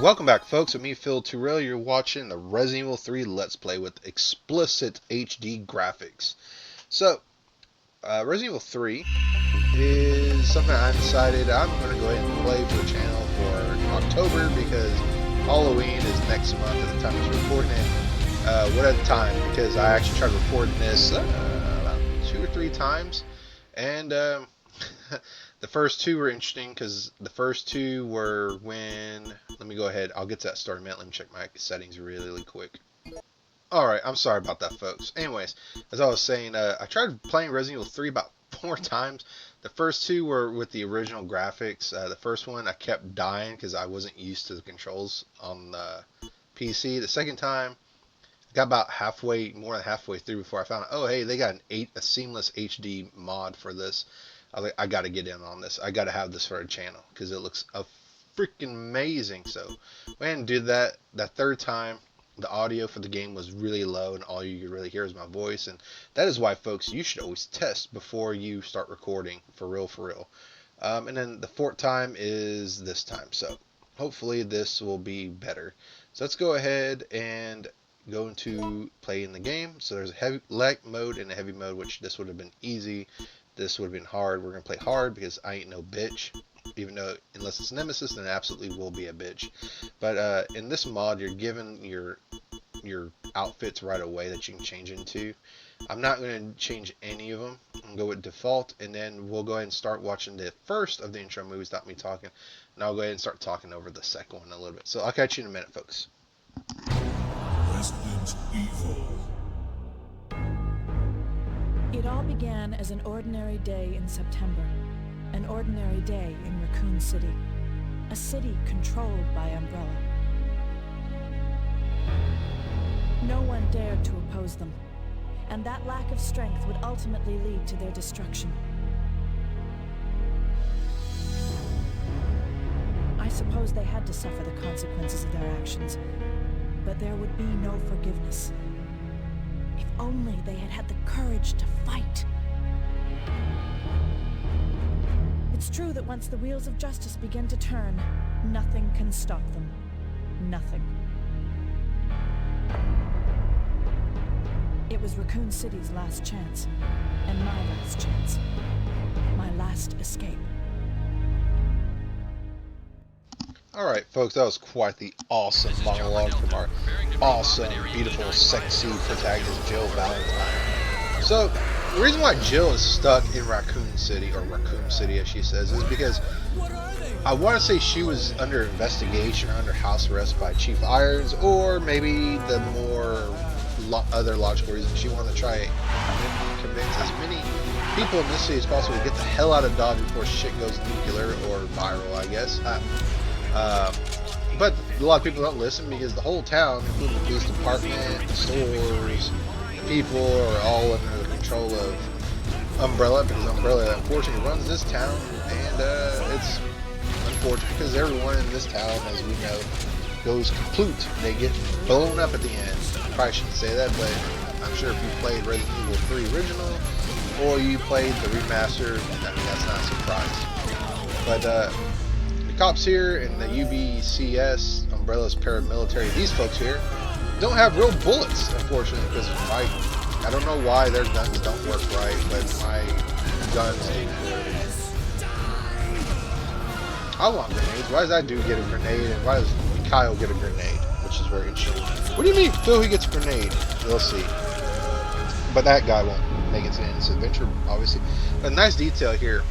Welcome back, folks. With me, Phil Turrell. You're watching the Resident Evil 3 Let's Play with explicit HD graphics. So, Resident Evil 3 is something I decided I'm going to go ahead and play for the channel for October because Halloween is next month at the time I was recording it. What at the time? Because I actually tried recording this about 2 or 3 times, and the first two were interesting because the first two were when... Let me go ahead. I'll get to that story in a minute. Let me check my settings really quick. Alright, I'm sorry about that, folks. Anyways, as I was saying, I tried playing Resident Evil 3 about 4 times. The first two were with the original graphics. The first one, I kept dying because I wasn't used to the controls on the PC. The second time, I got about more than halfway through before I found out, oh, hey, they got a seamless HD mod for this. I was like, I got to get in on this. I got to have this for a channel because it looks freaking amazing. So when I did that, that third time, the audio for the game was really low and all you could really hear is my voice. And that is why, folks, you should always test before you start recording, for real, for real. And then the fourth time is this time. So hopefully this will be better. So let's go ahead and go into playing the game. So there's a heavy light mode and a heavy mode, which this would have been easy. This would have been hard. We're going to play hard because I ain't no bitch. Even though, unless it's Nemesis, then it absolutely will be a bitch. But in this mod, you're given your outfits right away that you can change into. I'm not going to change any of them. I'm going to go with default, and then we'll go ahead and start watching the first of the intro movies. Stop me talking. And I'll go ahead and start talking over the second one a little bit. So I'll catch you in a minute, folks. Resident Evil. It all began as an ordinary day in September. An ordinary day in Raccoon City. A city controlled by Umbrella. No one dared to oppose them, and that lack of strength would ultimately lead to their destruction. I suppose they had to suffer the consequences of their actions, but there would be no forgiveness. If only they had had the courage to fight. It's true that once the wheels of justice begin to turn, nothing can stop them. Nothing. It was Raccoon City's last chance, and my last chance. My last escape. Alright, folks, that was quite the awesome monologue from our awesome, beautiful, sexy protagonist, Jill Valentine. So, the reason why Jill is stuck in Raccoon City, or Raccoon City as she says, is because I want to say she was under investigation or under house arrest by Chief Irons, or maybe the more other logical reason she wanted to try and convince as many people in this city as possible to get the hell out of Dodge before shit goes nuclear or viral, I guess. But a lot of people don't listen because the whole town, including the police department, the stores, the people are all under the control of Umbrella, because Umbrella unfortunately runs this town, and it's unfortunate because everyone in this town, as we know, goes kaput. They get blown up at the end. I probably shouldn't say that, but I'm sure if you played Resident Evil 3 original, or you played the remaster, I mean, that's not a surprise. But the cops here and the UBCS, Umbrella's paramilitary, these folks here, don't have real bullets, unfortunately, because I don't know why their guns don't work right, but my guns do. I want grenades. Why does that dude get a grenade, and why does Kyle get a grenade? Which is very interesting. What do you mean, Phil, he gets a grenade? We'll see. But that guy won't make it to the end of this adventure, obviously. But a nice detail here.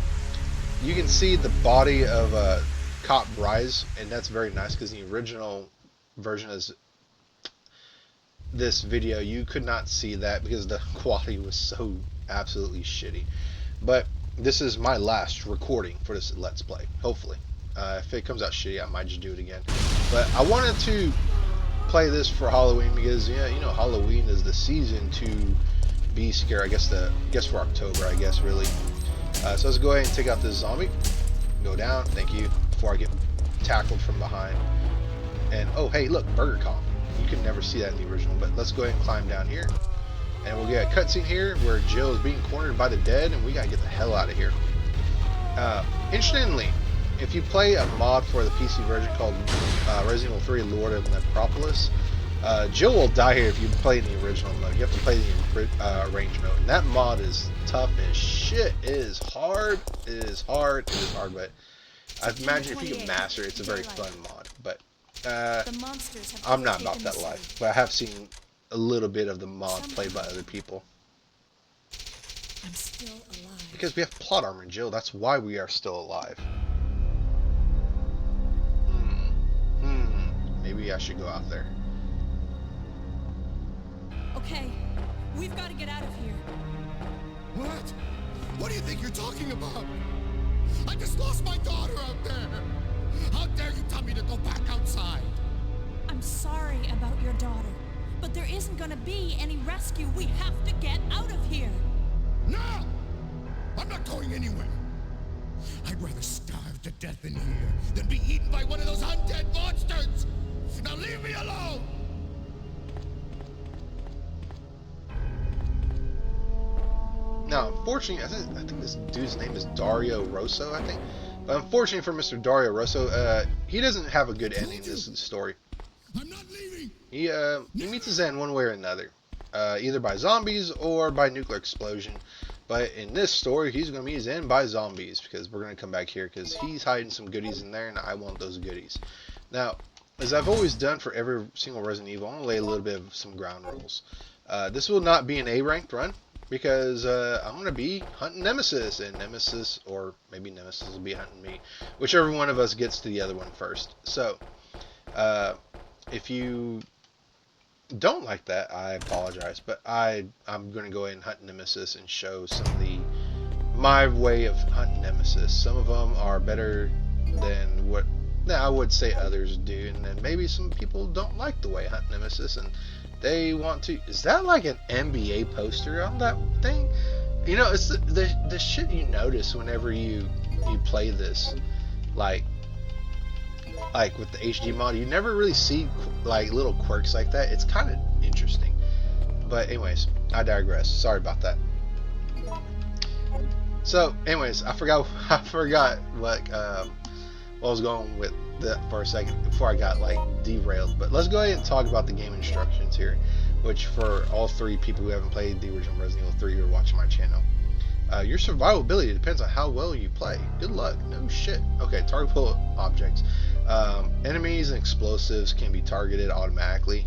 You can see the body of a cop rise, and that's very nice because the original version is this video, you could not see that because the quality was so absolutely shitty. But this is my last recording for this Let's Play, hopefully. If it comes out shitty, I might just do it again. But I wanted to play this for Halloween because, yeah, you know, Halloween is the season to be scared. I guess for October, I guess, really. So let's go ahead and take out this zombie. Go down, thank you, before I get tackled from behind. And, oh, hey, look, Burger Kong. You can never see that in the original, but let's go ahead and climb down here. And we'll get a cutscene here where Jill is being cornered by the dead, and we gotta get the hell out of here. Interestingly, if you play a mod for the PC version called Resident Evil 3 Lord of Necropolis, Jill will die here if you play in the original mode. You have to play the arranged mode. And that mod is tough as shit. It is hard. It is hard. It is hard. But I imagine if you can master it, it's a very fun mod. But I'm not about that life. But I have seen a little bit of the mod played by other people. I'm still alive. Because we have plot armor, Jill. That's why we are still alive. Maybe I should go out there. Okay, we've got to get out of here. What? What do you think you're talking about? I just lost my daughter out there. How dare you tell me to go back outside? I'm sorry about your daughter, but there isn't gonna be any rescue. We have to get out of here. No! I'm not going anywhere. I'd rather starve to death in here than be eaten by one of those undead monsters. Now leave me alone! Now, unfortunately, I think this dude's name is Dario Rosso, I think. But unfortunately for Mr. Dario Rosso, he doesn't have a good ending in this story. I'm not leaving! He meets his end one way or another. Either by zombies or by nuclear explosion. But in this story, he's going to meet his end by zombies. Because we're going to come back here because he's hiding some goodies in there and I want those goodies. Now, as I've always done for every single Resident Evil, I'm going to lay a little bit of some ground rules. This will not be an A-ranked run. Because I'm going to be hunting Nemesis, and Nemesis, or maybe Nemesis will be hunting me. Whichever one of us gets to the other one first. So, if you don't like that, I apologize. But I'm going to go ahead and hunt Nemesis and show some of my way of hunting Nemesis. Some of them are better than what I would say others do. And then maybe some people don't like the way I hunt Nemesis, and they want to. Is that like an NBA poster on that thing? You know, it's the shit you notice whenever you play this, like with the HD mod. You never really see like little quirks like that. It's kind of interesting. But anyways, I digress. Sorry about that. So, anyways, I forgot what was going with that for a second before I got like derailed. But let's go ahead and talk about the game instructions here, which for all three people who haven't played the original Resident Evil 3 who are watching my channel, your survival ability depends on how well you play. Good luck. No shit. Okay, targetable objects. Enemies and explosives can be targeted automatically.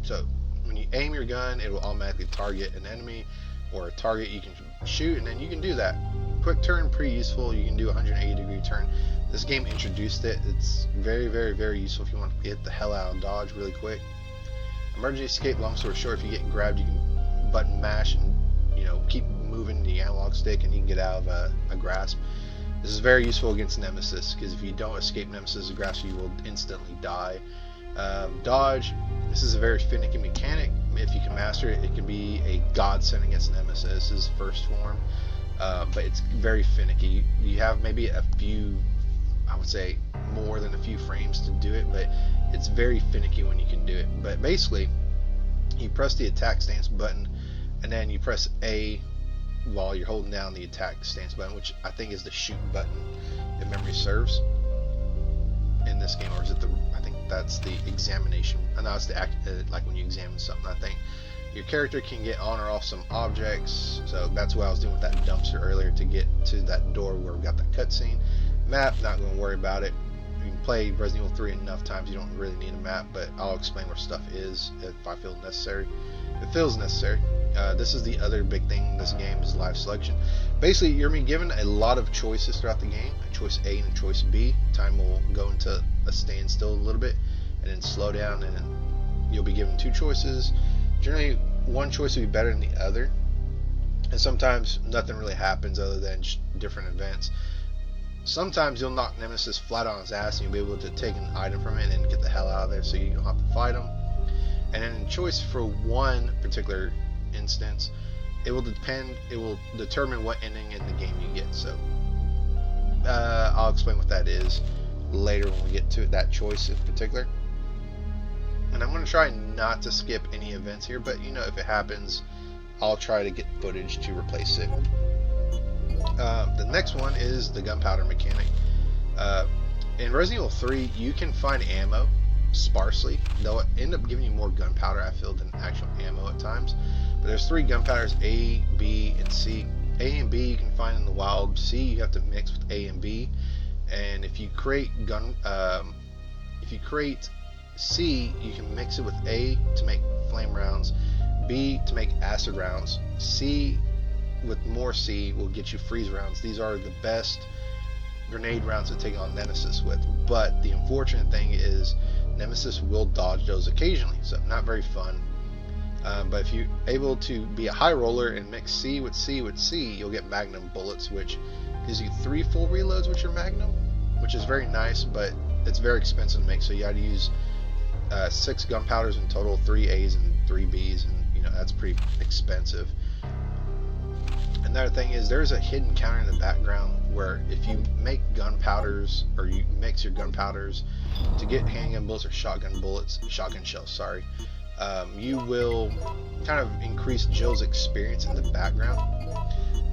So when you aim your gun, it will automatically target an enemy or a target you can shoot, and then you can do that. Quick turn, pretty useful. You can do a 180-degree turn. This game introduced it. It's very, very, very useful if you want to get the hell out of dodge really quick. Emergency escape, long story short, if you get grabbed, you can button mash and, you know, keep moving the analog stick and you can get out of a grasp. This is very useful against Nemesis, because if you don't escape Nemesis' grasp, you will instantly die. Dodge, this is a very finicky mechanic. If you can master it, it can be a godsend against Nemesis' first form. But it's very finicky. You have maybe a few, I would say more than a few frames to do it, but it's very finicky when you can do it. But basically, you press the attack stance button, and then you press A while you're holding down the attack stance button, which I think is the shoot button, if memory serves, in this game. Or is it I think that's the examination. I know it's the like when you examine something. I think your character can get on or off some objects, so that's what I was doing with that dumpster earlier to get to that door where we got that cutscene. Map, not going to worry about it. You can play Resident Evil 3 enough times, you don't really need a map, but I'll explain where stuff is if I feel necessary. If it feels necessary. This is the other big thing in this game, is live selection. Basically, you're being given a lot of choices throughout the game, a choice A and a choice B. Time will go into a standstill a little bit, and then slow down, and then you'll be given two choices. Generally, one choice will be better than the other, and sometimes nothing really happens other than just different events. Sometimes you'll knock Nemesis flat on his ass and you'll be able to take an item from it and get the hell out of there so you don't have to fight him. And then in choice for one particular instance, it will determine what ending in the game you get. So I'll explain what that is later when we get to that choice in particular. And I'm going to try not to skip any events here, but you know, if it happens, I'll try to get footage to replace it. The next one is the gunpowder mechanic. Uh, in Resident Evil 3, you can find ammo sparsely. They'll end up giving you more gunpowder, I feel, than actual ammo at times. But there's 3 gunpowders: A, B, and C. A and B you can find in the wild. C you have to mix with A and B. And if you create C, you can mix it with A to make flame rounds, B to make acid rounds. C with more C will get you freeze rounds. These are the best grenade rounds to take on Nemesis with. But the unfortunate thing is Nemesis will dodge those occasionally, so not very fun. But if you're able to be a high roller and mix C with C with C, you'll get Magnum bullets, which gives you 3 full reloads with your Magnum, which is very nice, but it's very expensive to make. So you got to use 6 gunpowders in total, 3 A's and 3 B's, and that's pretty expensive. Another thing is there's a hidden counter in the background where if you make gunpowders, or you mix your gunpowders to get handgun bullets or shotgun shells, sorry, you will kind of increase Jill's experience in the background,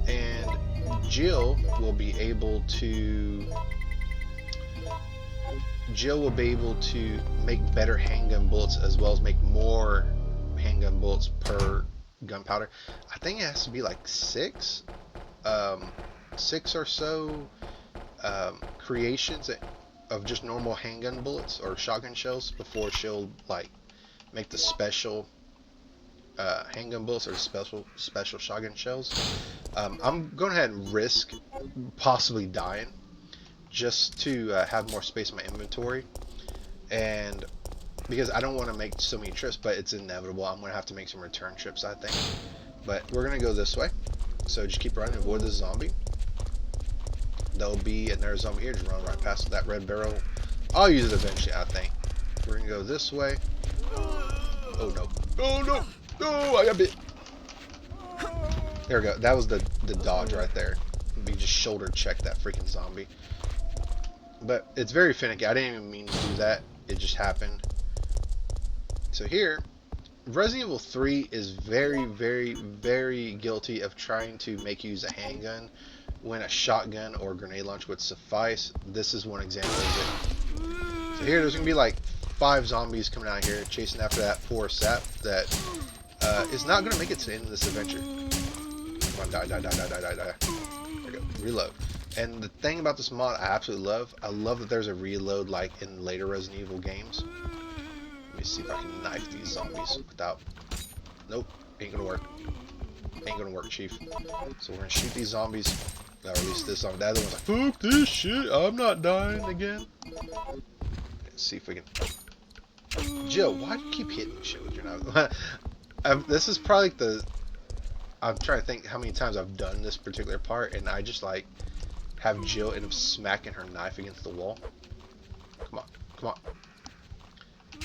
and Jill will be able to make better handgun bullets, as well as make more handgun bullets per gunpowder. I think it has to be like 6 or so creations of just normal handgun bullets or shotgun shells before she'll like make the special handgun bullets or special shotgun shells. I'm going ahead and risk possibly dying just to have more space in my inventory, and because I don't want to make so many trips, but it's inevitable. I'm going to have to make some return trips, I think. But we're going to go this way. So just keep running, avoid the zombie. There'll be another zombie here. Just run right past that red barrel. I'll use it eventually, I think. We're going to go this way. Oh no. Oh no. Oh, I got bit. There we go. That was the dodge right there. We just shoulder check that freaking zombie. But it's very finicky. I didn't even mean to do that. It just happened. So here, Resident Evil 3 is very, very, very guilty of trying to make you use a handgun when a shotgun or grenade launcher would suffice. This is one example of it. So here, there's going to be like 5 zombies coming out here chasing after that poor sap that is not going to make it to the end of this adventure. Come on, die. There we go. Reload. And the thing about this mod I absolutely love, I love that there's a reload like in later Resident Evil games. Let me see if I can knife these zombies without... Nope, ain't gonna work. Ain't gonna work, Chief. So we're gonna shoot these zombies. Or at least this zombie. The other one's like, fuck this shit, I'm not dying again. Let's see if we can... Jill, why do you keep hitting shit with your knife? This is probably like the... I'm trying to think how many times I've done this particular part, and I just like have Jill end up smacking her knife against the wall. Come on, come on.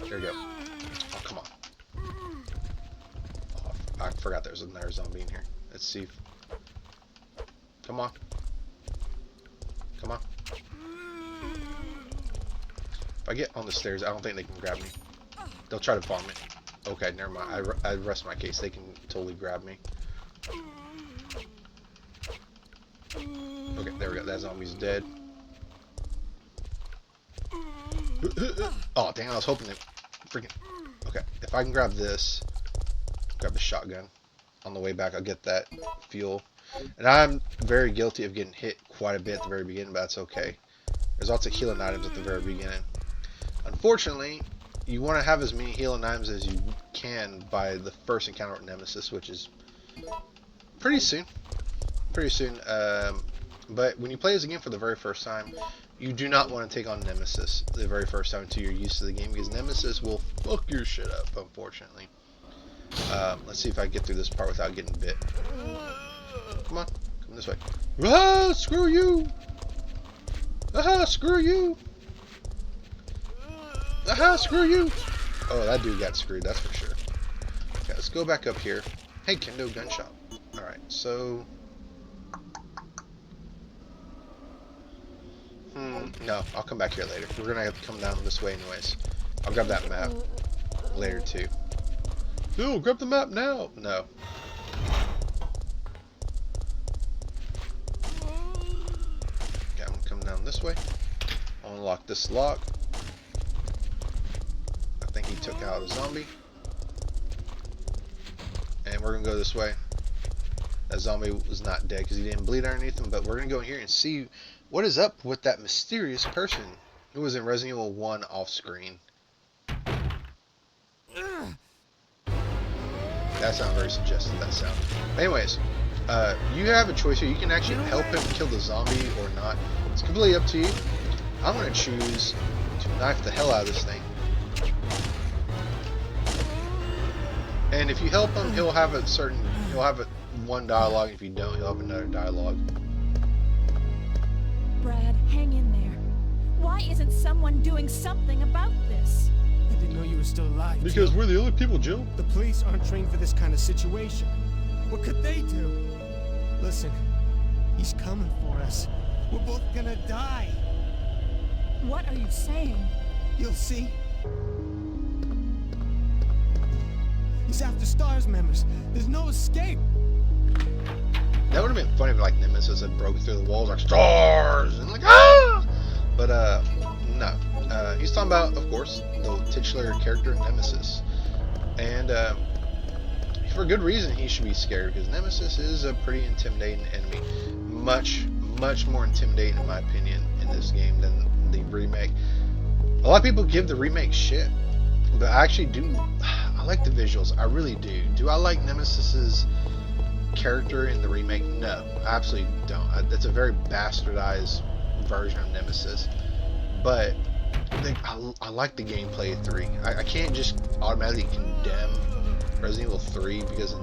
There we go. Oh, come on. Oh, I forgot there's another zombie in here. Let's see. Come on. Come on. If I get on the stairs, I don't think they can grab me. They'll try to farm it. Okay, never mind. I rest my case. They can totally grab me. Okay, there we go. That zombie's dead. Oh, dang, I was hoping that... Freaking... Okay, if I can grab this, grab the shotgun. On the way back, I'll get that fuel. And I'm very guilty of getting hit quite a bit at the very beginning, but that's okay. There's lots of healing items at the very beginning. Unfortunately, you want to have as many healing items as you can by the first encounter with Nemesis, which is pretty soon. But when you play this game for the very first time, you do not want to take on Nemesis the very first time until you're used to the game, because Nemesis will fuck your shit up, unfortunately. Let's see if I can get through this part without getting bit. Come on, come this way. Ah, screw you! Ah, screw you! Ah, screw you! Oh, that dude got screwed, that's for sure. Okay, let's go back up here. Hey, Kendo gun shop. Alright, so... no, I'll come back here later. We're gonna have to come down this way anyways. I'll grab that map later too. No, grab the map now! No. Okay, I'm gonna come down this way. Unlock this lock. I think he took out a zombie. And we're gonna go this way. That zombie was not dead because he didn't bleed underneath him, but we're gonna go in here and see what is up with that mysterious person who was in Resident Evil 1 off screen. That sounds very suggestive, that sound. Anyways, you have a choice here. You can actually help him kill the zombie or not. It's completely up to you. I'm gonna choose to knife the hell out of this thing. And if you help him, he'll have one dialogue. If you don't, he'll have another dialogue. Brad, hang in there. Why isn't someone doing something about this? I didn't know you were still alive. Because Jill. we're the only people, Jill. The police aren't trained for this kind of situation. What could they do? Listen, he's coming for us. We're both gonna die. What are you saying? You'll see. He's after STARS members. There's no escape. That would have been funny if like Nemesis had broken through the walls like stars and like ah. But no. He's talking about, of course, the titular character Nemesis, and for good reason he should be scared because Nemesis is a pretty intimidating enemy, much more intimidating in my opinion in this game than the remake. A lot of people give the remake shit, but I actually do. I like the visuals. I really do. Do I like Nemesis's character in the remake? No, I absolutely don't. It's a very bastardized version of Nemesis, but I like the gameplay of 3. I can't just automatically condemn Resident Evil 3 because of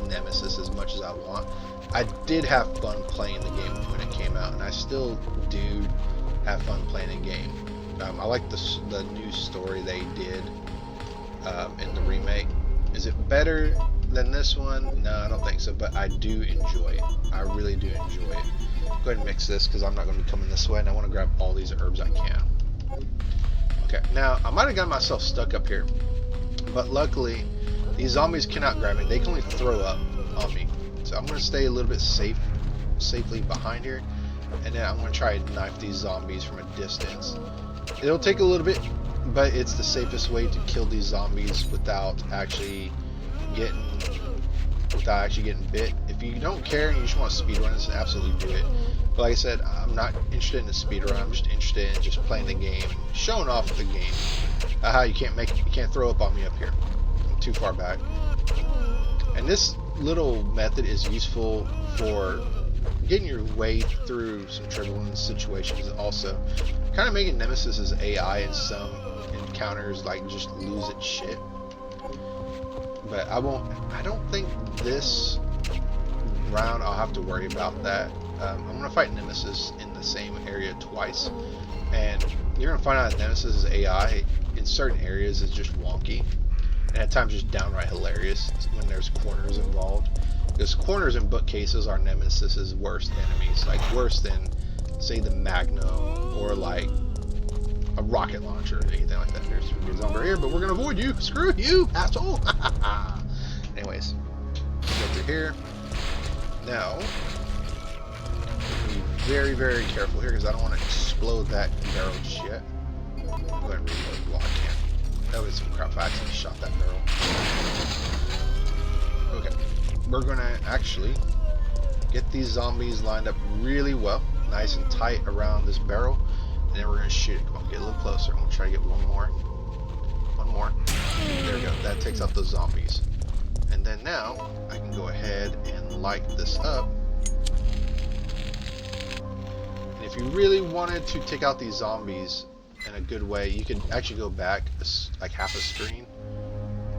Nemesis as much as I want. I did have fun playing the game when it came out, and I still do have fun playing the game. I like the new story they did in the remake. Is it better than this one? No, I don't think so, but I do enjoy it. I really do enjoy it. Go ahead and mix this because I'm not going to be coming this way, and I want to grab all these herbs I can. Okay, now I might have got myself stuck up here, but luckily these zombies cannot grab me. They can only throw up on me. So I'm going to stay a little bit safely behind here, and then I'm going to try and knife these zombies from a distance. It'll take a little bit, but it's the safest way to kill these zombies without actually getting bit. If you don't care and you just want to speedrun this, absolutely do it. But like I said, I'm not interested in the speedrun. I'm just interested in just playing the game, showing off the game. How you can't throw up on me up here. I'm too far back. And this little method is useful for getting your way through some turbulent situations. Also, kind of making Nemesis's AI in some encounters like just lose its shit. But I don't think this round I'll have to worry about that. I'm going to fight Nemesis in the same area twice, and you're going to find out that Nemesis's AI in certain areas is just wonky, and at times just downright hilarious when there's corners involved. Because corners and bookcases are Nemesis's worst enemies, like worse than, say, the Magnum or like a rocket launcher or anything like that. There's a zombie here, but we're going to avoid you. Screw you, asshole. Anyways, go through here. Now, be very, very careful here because I don't want to explode that barrel just yet. Go ahead and reload. Well, I can't. That was some crap. I actually shot that barrel. Okay. We're going to actually get these zombies lined up really well, nice and tight around this barrel, and then we're going to shoot it. Come on, get a little closer. I'm going to try to get one more. One more. There we go. That takes out those zombies. And then now, I can go ahead and light this up. And if you really wanted to take out these zombies in a good way, you could actually go back like half a screen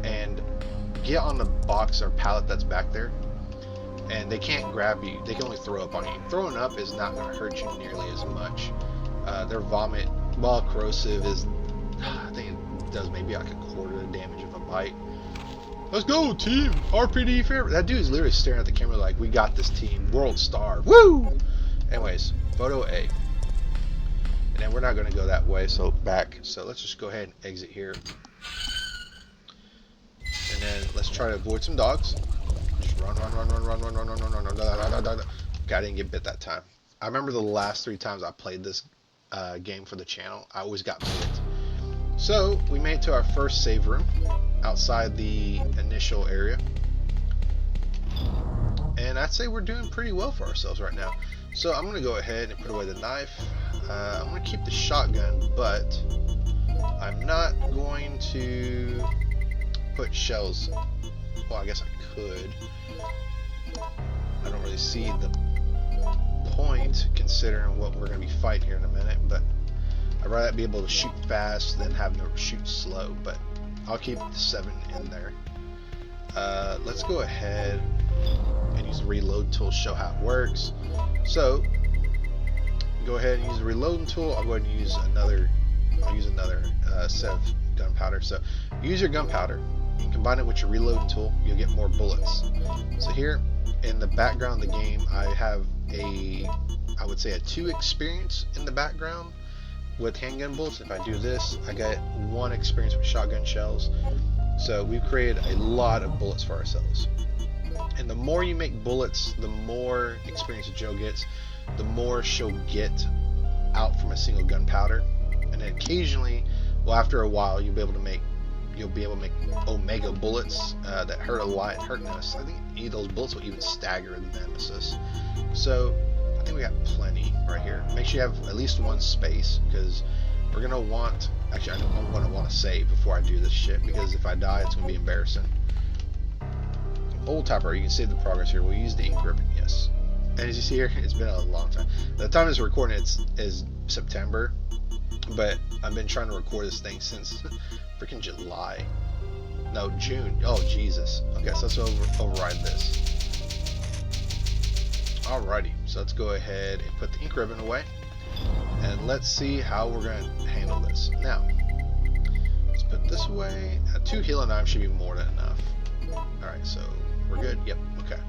and get on the box or pallet that's back there. And they can't grab you. They can only throw up on you. Throwing up is not going to hurt you nearly as much. Their vomit, while corrosive, is, I think it does maybe like a quarter the damage of a bite. Let's go, team! RPD favorite. That dude is literally staring at the camera like, we got this team. World star. Woo! Anyways, photo A. And then we're not going to go that way, so back. So let's just go ahead and exit here. And then let's try to avoid some dogs. Just run. Okay, I didn't get bit that time. I remember the last 3 times I played this game for the channel. I always got bullets. So we made it to our first save room outside the initial area, and I'd say we're doing pretty well for ourselves right now. So I'm going to go ahead and put away the knife. I'm going to keep the shotgun, but I'm not going to put shells. Well, I guess I could. I don't really see the point considering what we're going to be fighting here in a minute, but I'd rather be able to shoot fast than having to shoot slow, but I'll keep the 7 in there. Let's go ahead and use the reload tool to show how it works. So go ahead and use the reloading tool. I'll go ahead and use another set of gunpowder. So use your gunpowder and combine it with your reloading tool, you'll get more bullets. So here in the background of the game, I have I would say a 2 experience in the background with handgun bullets. If I do this, I get 1 experience with shotgun shells. So we've created a lot of bullets for ourselves. And the more you make bullets, the more experience Jill gets, the more she'll get out from a single gunpowder. And then occasionally, well, after a while, you'll be able to make Omega bullets that hurt a lot and hurt Nemesis. I think any of those bullets will even stagger the Nemesis. So I think we got plenty right here. Make sure you have at least 1 space, because we're gonna want. Actually, I'm gonna want to save before I do this shit, because if I die, it's gonna be embarrassing. Old Topper, you can save the progress here. We'll use the ink ribbon, yes. And as you see here, it's been a long time. The time it's recording is September, but I've been trying to record this thing since freaking July. No, June. Oh, Jesus. Okay, so let's override this. Alrighty, so let's go ahead and put the ink ribbon away, and let's see how we're going to handle this. Now, let's put this away. 2 healing knives should be more than enough. Alright, so we're good. Yep, okay.